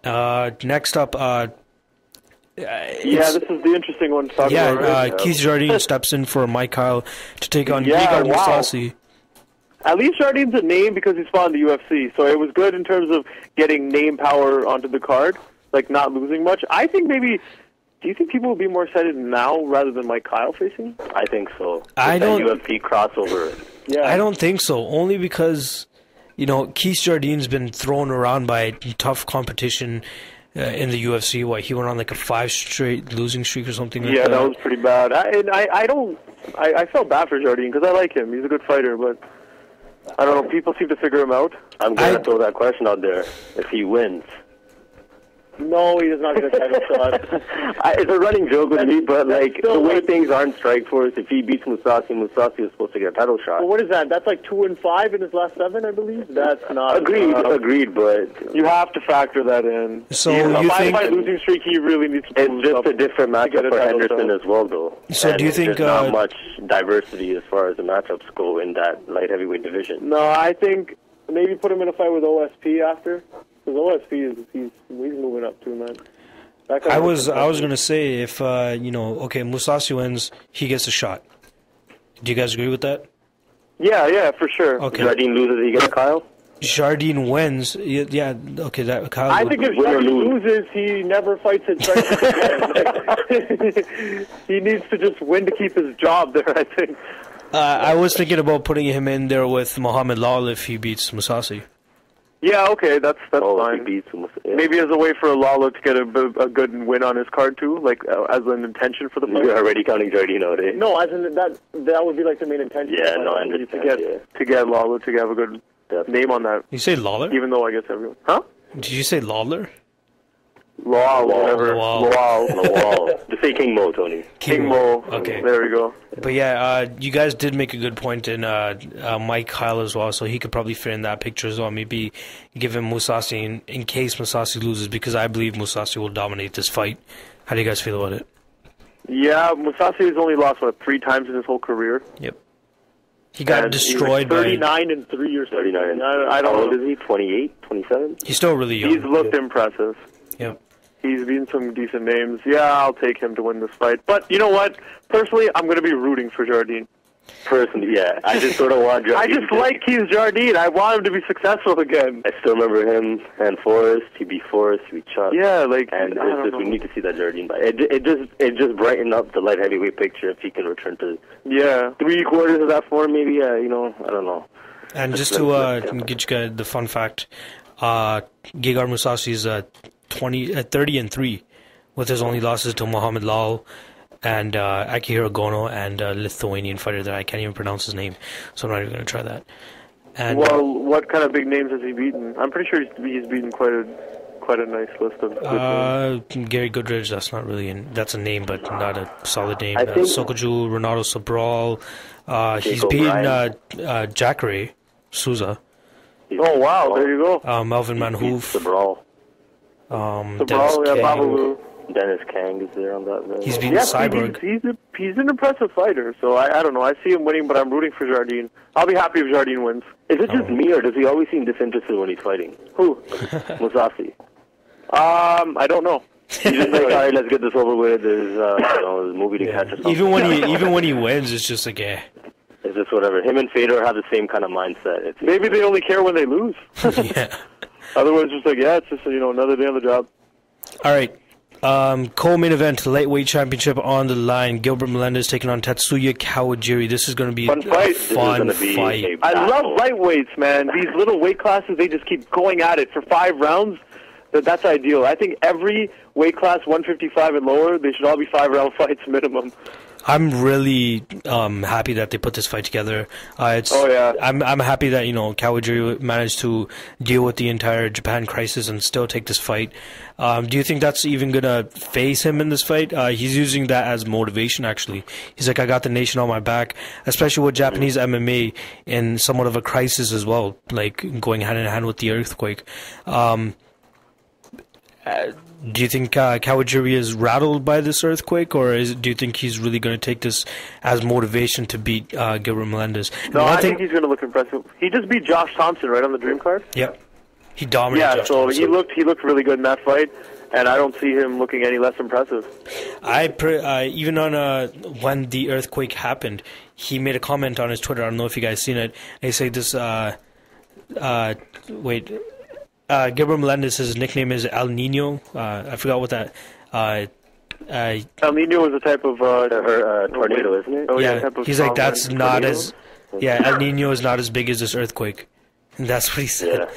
Next up, this is the interesting one to talk about. Right? Keith Jardine steps in for Mike Kyle to take on Gegard Mousasi. At least Jardine's a name because he's fought in the UFC, so it was good in terms of getting name power onto the card, like not losing much. I think maybe. Do you think people will be more excited now rather than Mike Kyle facing? I think so. I don't. UFC crossover. Yeah. I don't think so. Only because, Keith Jardine's been thrown around by tough competition in the UFC. He went on like a 5 straight losing streak or something like that. Yeah, that was pretty bad. I felt bad for Jardine because I like him. He's a good fighter, but I don't know. People seem to figure him out. I'm going to throw that question out there. If he wins. No, he does not get a title shot. It's a running joke with me, but the way things are in Strikeforce, if he beats Mousasi is supposed to get a title shot. Well, what is that? That's like 2-5 in his last 7, I believe. That's not agreed, but you have to factor that in. So you think by losing streak, he really needs to. It's just a different matchup for Henderson as well, though. So do you think there's not much diversity as far as the matchups go in that light heavyweight division? No, I think maybe put him in a fight with OSP after. Because OSP he's moving up too, man. I was gonna say if Mousasi wins, he gets a shot. Do you guys agree with that? Yeah, for sure. Okay. Jardine loses, he gets Kyle. Jardine wins. Yeah. Okay, that Kyle. I think if Jardine loses, he never fights at again. He needs to just win to keep his job there. I think. I was thinking about putting him in there with Muhammad Lal if he beats Mousasi. Yeah, okay, that's fine. Maybe as a way for Lalo to get a good win on his card too, like as an intention for the fight. You're already counting Jardine out, eh? No, as in that would be like the main intention. Yeah, no, I understand. To get Lalo to have a good name on that. You say Lawler? Even though I guess everyone. Huh? Did you say Lawler? Whatever. Lawal. Just say King Mo, Tony. King Mo. Okay. There we go. But yeah, you guys did make a good point in Mike Kyle as well, so he could probably fit in that picture as well. Maybe give him Mousasi in case Mousasi loses, because I believe Mousasi will dominate this fight. How do you guys feel about it? Yeah, Mousasi has only lost, 3 times in his whole career? Yep. He got destroyed by... 39 in 3 years. 39. I don't know. How old is he? 28? 27? He's still really young. He's looked impressive. Yep. He's beaten some decent names. Yeah, I'll take him to win this fight. But you know what? Personally, I'm going to be rooting for Jardine. Personally, yeah. I just sort of want Jardine. I just like Keith Jardine. I want him to be successful again. I still remember him and Forrest. He beat Forrest. He beat Chuck. Yeah, and we need to see that Jardine fight. It just brightened up the light heavyweight picture if he can return to 3/4 of that form, maybe. Yeah, I don't know. And just to get you guys the fun fact, Gegard Mousasi is 30-3 with his only losses to Muhammad Lal and Akihiro Gono and a Lithuanian fighter that I can't even pronounce his name, so I'm not even going to try that. And, what kind of big names has he beaten? I'm pretty sure he's beaten quite a nice list of good names. Gary Goodridge, that's a name, but not a solid name. Sokoju, Renato Sobral, he's beaten Jacare Souza. Oh wow, there you go. Melvin Manhoef. Sobral. Dennis Kang is there on that list. He's beaten Cyborg. He's an impressive fighter, so I don't know. I see him winning, but I'm rooting for Jardine. I'll be happy if Jardine wins. Is it just me, or does he always seem disinterested when he's fighting? Who? Mousasi. I don't know. He's just like, all right, let's get this over with. There's there's a movie to catch or something. Even when he wins, it's just like, It's just whatever. Him and Fedor have the same kind of mindset. Maybe they only care when they lose. Yeah. Otherwise, it's like, it's just another day on the job. All right. Co-main event, lightweight championship on the line. Gilbert Melendez taking on Tatsuya Kawajiri. This is going to be fun fight. fight. I love lightweights, man. These little weight classes, they just keep going at it for 5 rounds. That's ideal. I think every weight class, 155 and lower, they should all be 5-round fights minimum. I'm really happy that they put this fight together. I'm happy that Kawajiri managed to deal with the entire Japan crisis and still take this fight. Do you think that's even gonna phase him in this fight? He's using that as motivation. Actually, he's like, I got the nation on my back, especially with Japanese MMA in somewhat of a crisis as well, like going hand in hand with the earthquake. Do you think Kawajiri is rattled by this earthquake, or do you think he's really going to take this as motivation to beat Gilbert Melendez? No, I think he's going to look impressive. He just beat Josh Thompson, right, on the Dream card? Yep. he dominated. Yeah, Josh so Thompson. he looked really good in that fight, and I don't see him looking any less impressive. Even on when the earthquake happened, he made a comment on his Twitter. I don't know if you guys seen it. And he said this. Gilbert Melendez, his nickname is El Nino. I forgot what that. El Nino is a type of tornado, isn't it? Oh yeah, type of he's like that's not tornado? as. Yeah, El Nino is not as big as this earthquake. And that's what he said. Yeah.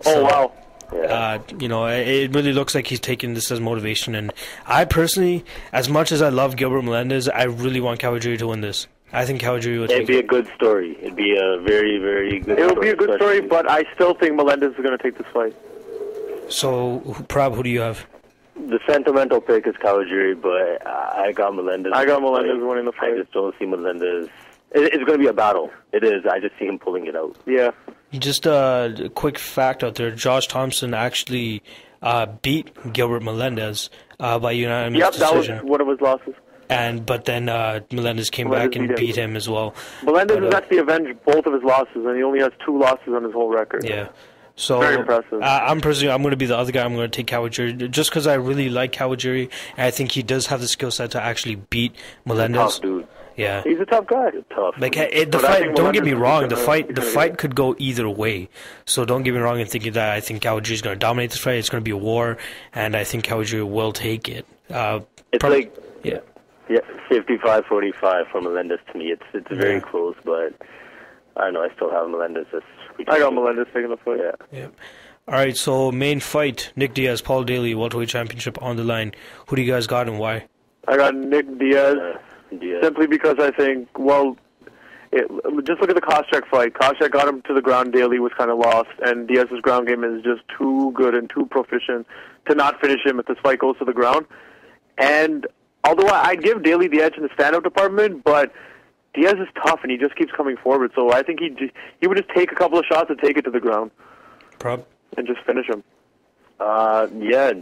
Oh wow. Yeah. It really looks like he's taking this as motivation. And I personally, as much as I love Gilbert Melendez, I really want Kawajiri to win this. I think Kawajiri would. It'd be a good story. It'd be a very, very good. It would be a good story, but I still think Melendez is going to take this fight. So, Prab, who do you have? The sentimental pick is Kawajiri, but I got Melendez. I got Melendez winning the fight. I just don't see Melendez. It's going to be a battle. It is. I just see him pulling it out. Yeah. Just a quick fact out there: Josh Thompson actually beat Gilbert Melendez by unanimous decision. That was one of his losses. But then Melendez came back and beat him as well. Melendez has actually avenged both of his losses, and he only has 2 losses on his whole record. Yeah. So very impressive. I'm going to be the other guy. I'm going to take Kawajiri just because I really like Kawajiri, and I think he does have the skill set to actually beat Melendez. He's a tough dude. Yeah, he's a tough guy. Tough. Like the fight. Don't get me wrong. The fight could go either way. So don't get me wrong in thinking that I think Kawajiri is going to dominate this fight. It's going to be a war, and I think Kawajiri will take it. It's yeah, 55-45 for Melendez to me. It's very close, but I don't know. I still have Melendez. I got Melendez taking the fight. Yeah. All right. So main fight: Nick Diaz, Paul Daly, welterweight championship on the line. Who do you guys got and why? I got Nick Diaz. Simply because I think, just look at the Koscheck fight. Koscheck got him to the ground. Daly was kind of lost, and Diaz's ground game is just too good and too proficient to not finish him if this fight goes to the ground. And although I'd give Daly the edge in the stand-up department, but Diaz is tough, and he just keeps coming forward. So I think he would just take a couple of shots and take it to the ground. And just finish him. Yeah,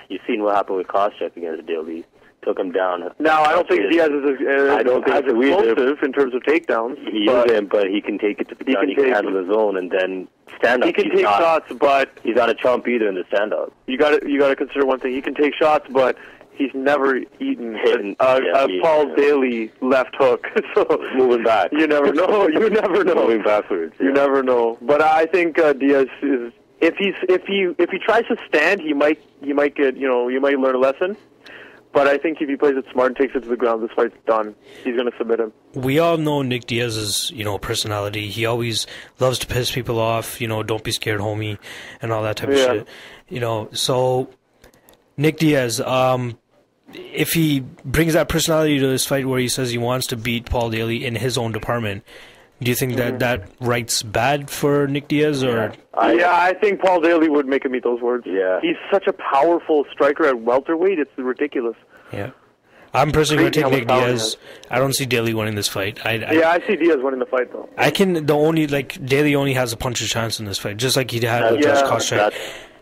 you've seen what happened with Koscheck against Daly. Took him down. Now, I don't think Diaz is as explosive in terms of takedowns. He isn't, but he can take it to the ground. He can handle his own and then stand up. He can take shots, but he's not a chump either in the stand up. You got to consider one thing. He can take shots, but he's never eaten a Paul Daly left hook. So moving back. You never know. You never know. Moving backwards. You never know. But I think Diaz is if he tries to stand, he might get you might learn a lesson. But I think if he plays it smart and takes it to the ground, this fight's done. He's going to submit him. We all know Nick Diaz's, personality. He always loves to piss people off. Don't be scared, homie, and all that type of shit. So Nick Diaz, if he brings that personality to this fight where he says he wants to beat Paul Daly in his own department, do you think that writes bad for Nick Diaz? Or I think Paul Daly would make him eat those words. Yeah. He's such a powerful striker at welterweight, it's ridiculous. Yeah. I'm personally going to take Nick Diaz. I don't see Daly winning this fight. I see Diaz winning the fight, though. Daly only has a puncher's chance in this fight, just like he had with Josh Koscheck.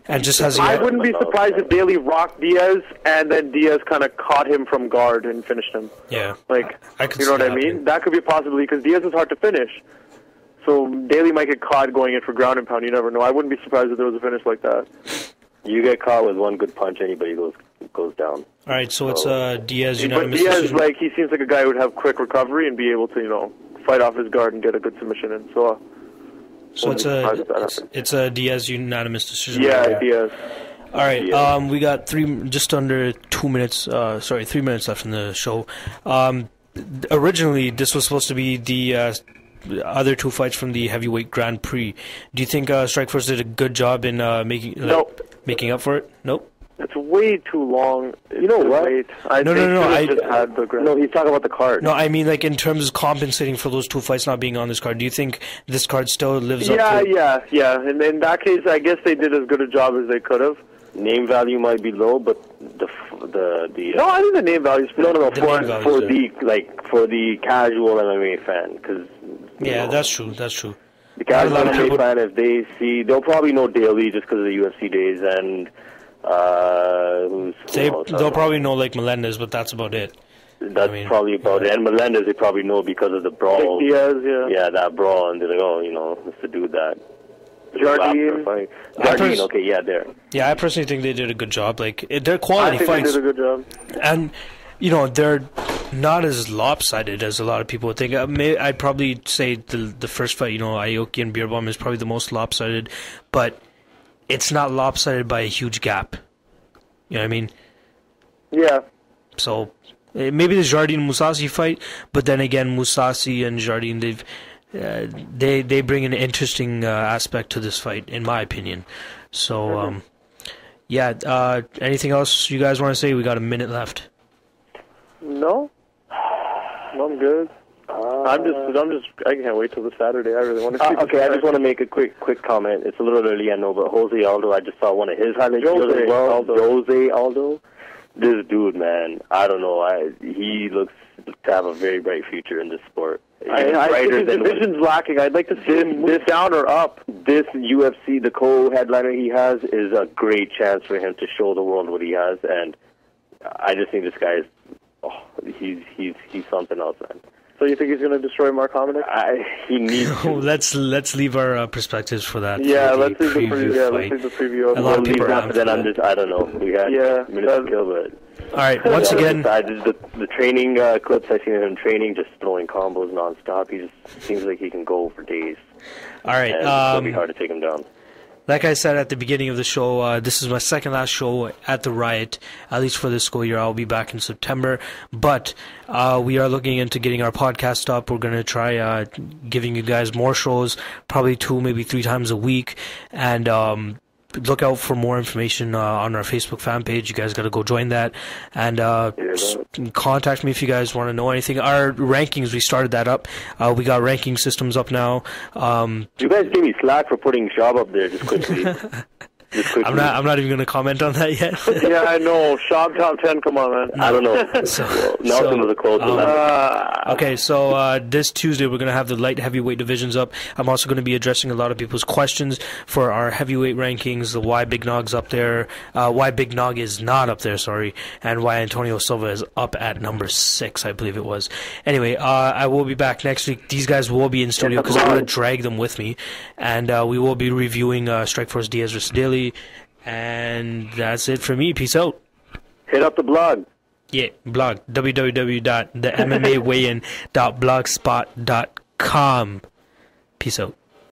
And just I wouldn't be surprised if Daly rocked Diaz and then Diaz kind of caught him from guard and finished him. Yeah. I could you know what I mean? That could be a possibility because Diaz is hard to finish. So Daly might get caught going in for ground and pound. You never know. I wouldn't be surprised if there was a finish like that. You get caught with one good punch, anybody goes down. All right, so it's Diaz But unanimous Diaz, decision. he seems like a guy who would have quick recovery and be able to, fight off his guard and get a good submission in. So it's a Diaz unanimous decision. Yeah, right Diaz. All right, we got just under 2 minutes. 3 minutes left in the show. Originally, this was supposed to be the other 2 fights from the heavyweight Grand Prix. Do you think Strikeforce did a good job in making up for it? Nope. It's way too long. You know what? No, he's talking about the card. No, I mean in terms of compensating for those 2 fights not being on this card. Do you think this card still lives up to it? Yeah. And in that case, I guess they did as good a job as they could have. Name value might be low, but the no, I think the name value is for the casual MMA fan, because that's true. The casual MMA fan, they'll probably know Daly just because of the UFC days, and they'll probably know Melendez, but that's about it. That's probably about it. And Melendez, they probably know because of the brawl. Diaz, that brawl, and they're like, it's the dude that. Jardine. Jardine, okay, yeah, there. Yeah, I personally think they did a good job. Like, they're quality fights. I think they did a good job. And, you know, they're not as lopsided as a lot of people would think. I'd probably say the first fight, you know, Aoki and Beerbaume is probably the most lopsided, but it's not lopsided by a huge gap. You know what I mean? Yeah. So, maybe the Jardine-Mousasi fight, but then again, Mousasi and Jardine, they bring an interesting aspect to this fight, in my opinion. So, yeah, anything else you guys want to say? We got a minute left. No, I'm good. I can't wait till the Saturday. I really want to see. Okay, I just want to make a quick comment. It's a little early, I know, but Jose Aldo, I just saw one of his highlights as well. Jose Aldo. This dude, man, I don't know. He looks to have a very bright future in this sport. I think his division's lacking. I'd like to see him move down or up. This UFC, the co-headliner he has, is a great chance for him to show the world what he has, and I just think this guy is, he's something else, man. So you think he's going to destroy Mark Hominick? He needs to. Let's leave our perspectives for that. Yeah, let's leave the preview. A lot of people are then I don't know. We got minutes to kill, but. All right, once again. The training clips I've seen of him training, just throwing combos nonstop. He just seems like he can go for days. All right. It'll be hard to take him down. Like I said at the beginning of the show, this is my second last show at the Riot, at least for this school year. I'll be back in September, but we are looking into getting our podcast up. We're going to try giving you guys more shows, probably 2, maybe 3 times a week, and look out for more information on our Facebook fan page. You guys got to go join that, and contact me if you guys want to know anything. Our rankings, we started that up. We got ranking systems up now. You guys gave me slack for putting Shab up there just quickly. I'm not even going to comment on that yet. Yeah, I know. Shab top 10, come on, man. I don't know. Nelson was a close 11. Okay, so this Tuesday we're going to have the light heavyweight divisions up. I'm also going to be addressing a lot of people's questions for our heavyweight rankings, the why Big Nog's up there, why Big Nog is not up there, sorry, and why Antonio Silva is up at number 6, I believe it was. Anyway, I will be back next week. These guys will be in studio because I want to drag them with me, and we will be reviewing Strikeforce Diaz vs. Daly. And that's it for me. Peace out. Hit up the blog. Yeah, blog. www.themmaweighin.blogspot.com. Peace out.